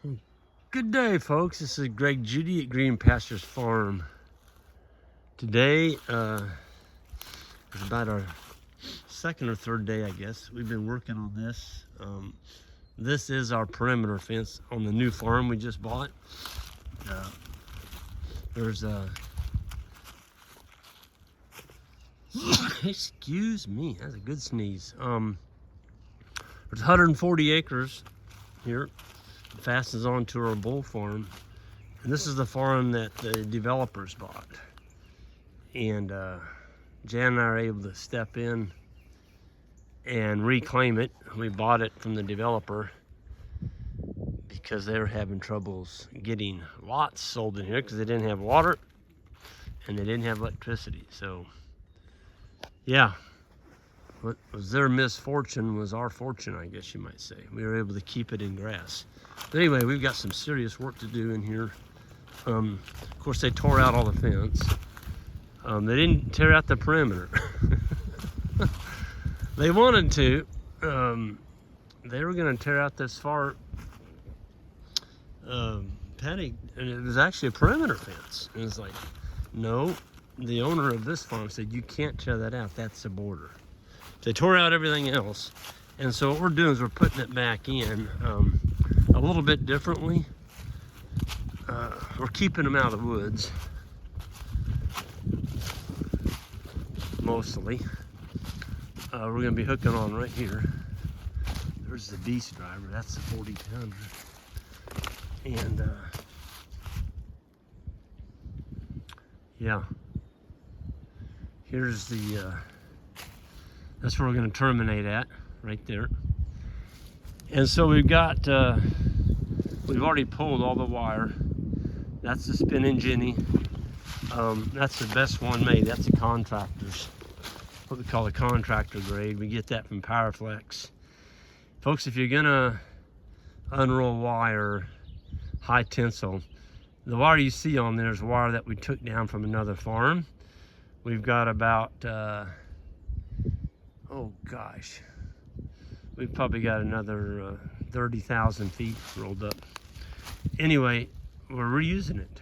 Good day, folks. This is Greg Judy at Green Pastures Farm. Today is about our second or third day, I guess. We've been working on this. This is our perimeter fence on the new farm we just bought. There's a excuse me, that's a good sneeze. There's 140 acres here. Fastens onto our bull farm, and this is the farm that the developers bought. And Jan and I are able to step in and reclaim it. We bought it from the developer because they were having troubles getting lots sold in here because they didn't have water and they didn't have electricity. So yeah, what was their misfortune was our fortune, I guess you might say. We were able to keep it in grass. But anyway, we've got some serious work to do in here. Of course, they tore out all the fence. They didn't tear out the perimeter. They wanted to. They were going to tear out this far paddock, and it was actually a perimeter fence. And it's like, no, the owner of this farm said, you can't tear that out. That's the border. They tore out everything else. And so what we're doing is we're putting it back in a little bit differently. We're keeping them out of the woods, mostly. We're going to be hooking on right here. There's the beast driver. That's the 40 pounder. And yeah, here's the that's where we're going to terminate at, right there. And so we've got we've already pulled all the wire. That's the spinning Jenny. That's the best one made. That's a contractor's, what we call a contractor grade. We get that from Powerflex. Folks, if you're gonna unroll wire, high tensile, the wire you see on there is wire that we took down from another farm. We've got about oh gosh, we've probably got another 30,000 feet rolled up. Anyway, we're reusing it,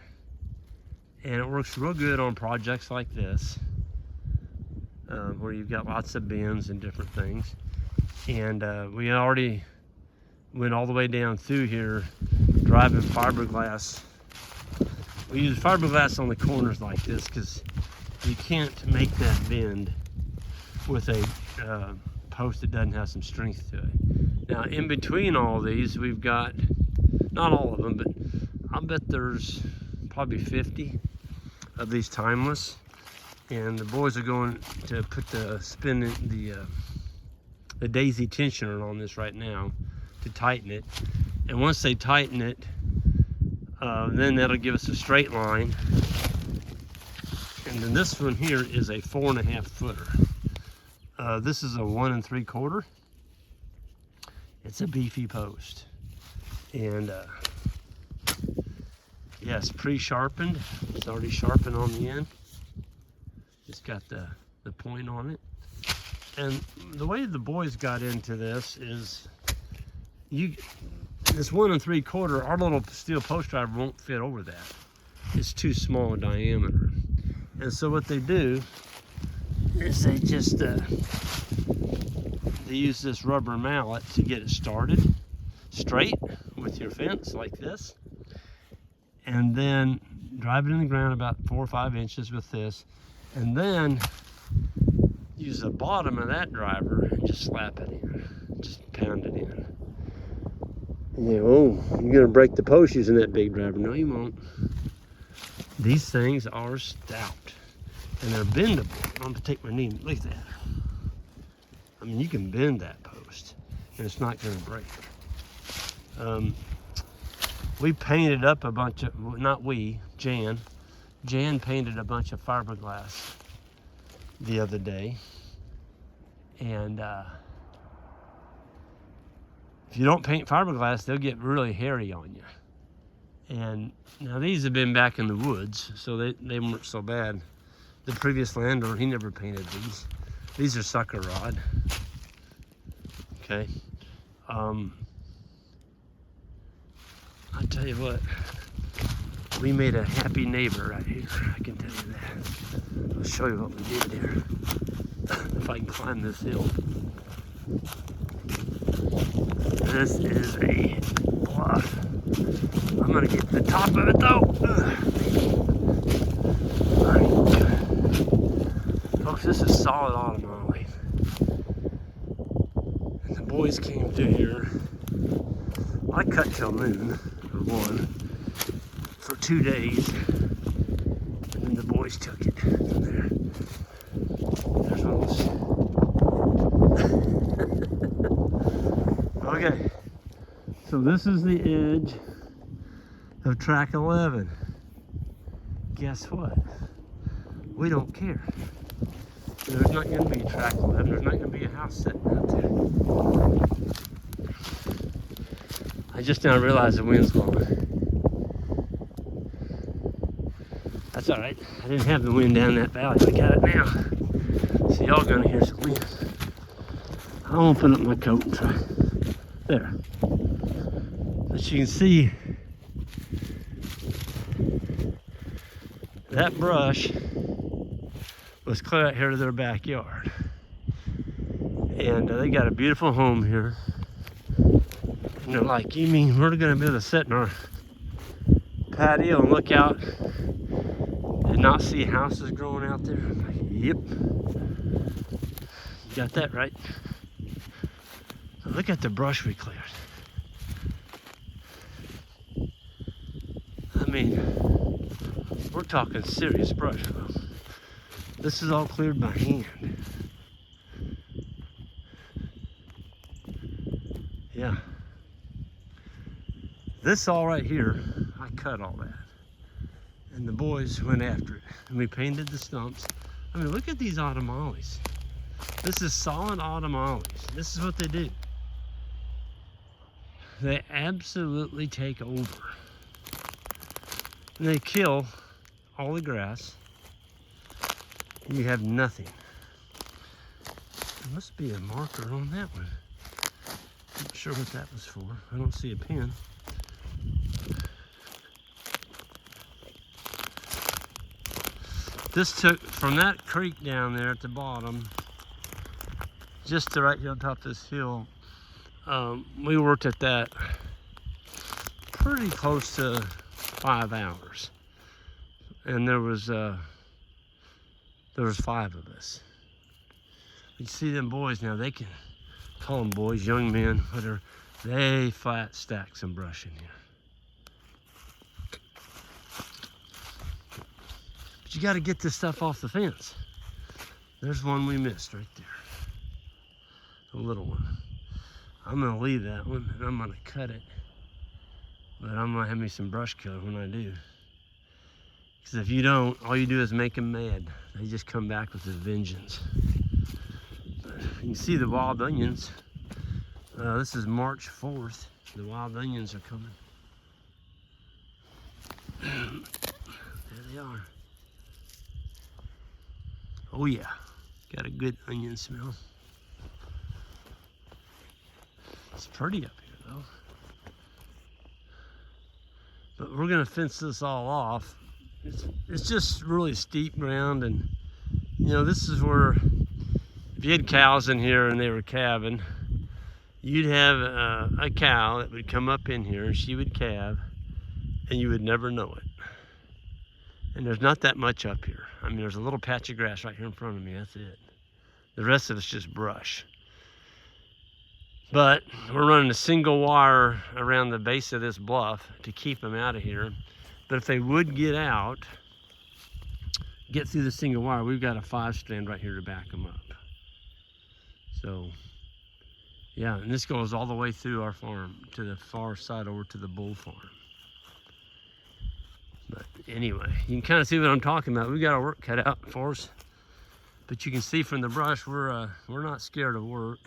and it works real good on projects like this, where you've got lots of bins and different things. And we already went all the way down through here driving fiberglass. We use fiberglass on the corners like this because you can't make that bend with a post that doesn't have some strength to it. Now, in between all these, we've got, not all of them, but I'll bet there's probably 50 of these timeless. And the boys are going to put the the daisy tensioner on this right now to tighten it. And once they tighten it, then that'll give us a straight line. And then this one here is a 4.5 footer. This is a 1 3/4. It's a beefy post, and yes, pre-sharpened. It's already sharpened on the end. It's got the point on it. And the way the boys got into this is, this 1 3/4, our little steel post driver won't fit over that. It's too small a diameter. And so what they do is they just they use this rubber mallet to get it started straight with your fence like this, and then drive it in the ground about 4 or 5 inches with this, and then use the bottom of that driver and just slap it in, just pound it in. And you go, oh, you're gonna break the post using that big driver. No, you won't. These things are stout and they're bendable. I'm gonna take my knee, look at that. I mean, you can bend that post and it's not gonna break. We painted up a bunch of, not we, Jan painted a bunch of fiberglass the other day. And if you don't paint fiberglass, they'll get really hairy on you. And now these have been back in the woods, so they weren't so bad. The previous landowner, he never painted these. These are sucker rod. Okay. I'll tell you what, we made a happy neighbor right here. I can tell you that. I'll show you what we did there. If I can climb this hill. This is a bluff. I'm gonna get to the top of it though. Folks, this is solid autumn ollie. And the boys came through here. I cut till noon, or 1, for 2 days. And then the boys took it from there. There's one of those. Okay, so this is the edge of track 11. Guess what? We don't care. There's not going to be track 11. There's not going to be a house sitting out there. I just now realized the wind's blowing. That's all right. I didn't have the wind down that valley. I got it now. So y'all going to hear some wind. I'll open up my coat and try. There. But you can see that brush was clear out here to their backyard. And they got a beautiful home here. And they're like, you mean we're gonna be able to sit in our patio and look out and not see houses growing out there? I'm like, yep. You got that right. Look at the brush we cleared. I mean, we're talking serious brush, folks. This is all cleared by hand. Yeah. This all right here, I cut all that. And the boys went after it. And we painted the stumps. I mean, look at these autumn ollies. This is solid autumn ollies. This is what they do. They absolutely take over. And they kill all the grass. And you have nothing. There must be a marker on that one. Not sure what that was for. I don't see a pin. This took from that creek down there at the bottom, just to right here on top of this hill. We worked at that pretty close to 5 hours, and there was 5 of us. You see them boys now, they can call them boys, young men, whatever. They flat stack some brush in here. But you got to get this stuff off the fence. There's one we missed right there, a little one. I'm gonna leave that one and I'm gonna cut it, but I'm gonna have me some brush killer when I do. Because if you don't, all you do is make them mad. They just come back with a vengeance. But you can see the wild onions. This is March 4th. The wild onions are coming. There they are. Oh yeah, got a good onion smell. It's pretty up here though. But we're gonna fence this all off. It's just really steep ground, and you know, this is where if you had cows in here and they were calving, you'd have a cow that would come up in here and she would calve and you would never know it. And there's not that much up here. I mean, there's a little patch of grass right here in front of me, that's it. The rest of it's just brush. But we're running a single wire around the base of this bluff to keep them out of here. But if they would get out, get through the single wire, we've got a 5-strand right here to back them up. So, yeah, and this goes all the way through our farm to the far side over to the bull farm. But anyway, you can kind of see what I'm talking about. We've got our work cut out for us. But you can see from the brush, we're not scared of work.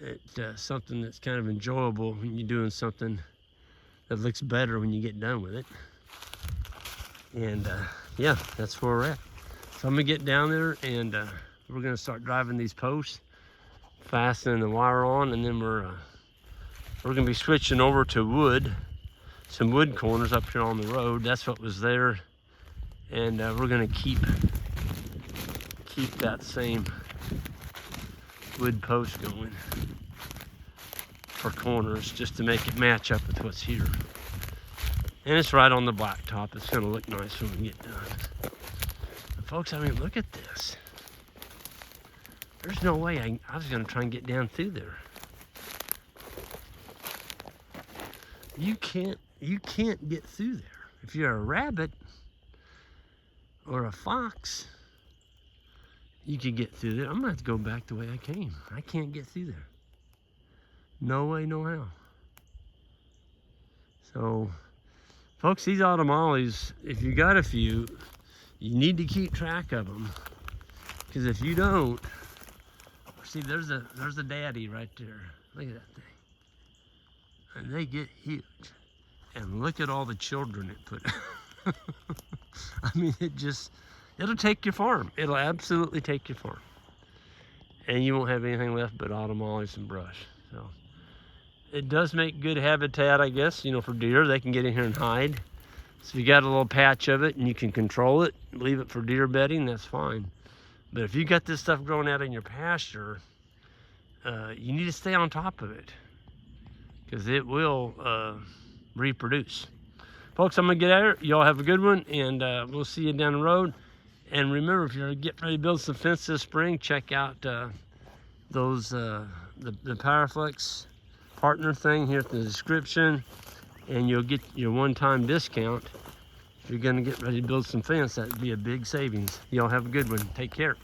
It's something that's kind of enjoyable when you're doing something that looks better when you get done with it. And yeah, that's where we're at. So I'm gonna get down there and we're gonna start driving these posts, fastening the wire on, and then we're gonna be switching over to wood some wood corners up here on the road. That's what was there. And we're gonna keep that same wood post going for corners, just to make it match up with what's here. And it's right on the blacktop. It's gonna look nice when we get done. But folks, I mean, look at this. There's no way I was gonna try and get down through there. You can't get through there. If you're a rabbit or a fox, you could get through there. I'm gonna have to go back the way I came. I can't get through there. No way, no how. So, folks, these autumn olives, if you got a few, you need to keep track of them. Because if you don't, see, there's a daddy right there. Look at that thing. And they get huge. And look at all the children it put out. I mean, it'll take your farm. It'll absolutely take your farm. And you won't have anything left but autumn olives and brush. So it does make good habitat, I guess, you know, for deer. They can get in here and hide. So if you got a little patch of it and you can control it, leave it for deer bedding, that's fine. But if you got this stuff growing out in your pasture, you need to stay on top of it, because it will reproduce. Folks, I'm gonna get out of here. Y'all have a good one, and we'll see you down the road. And remember, if you're getting ready to build some fence this spring, check out those the PowerFlex partner thing here at the description, and you'll get your one-time discount. If you're gonna get ready to build some fence, that'd be a big savings. Y'all have a good one. Take care.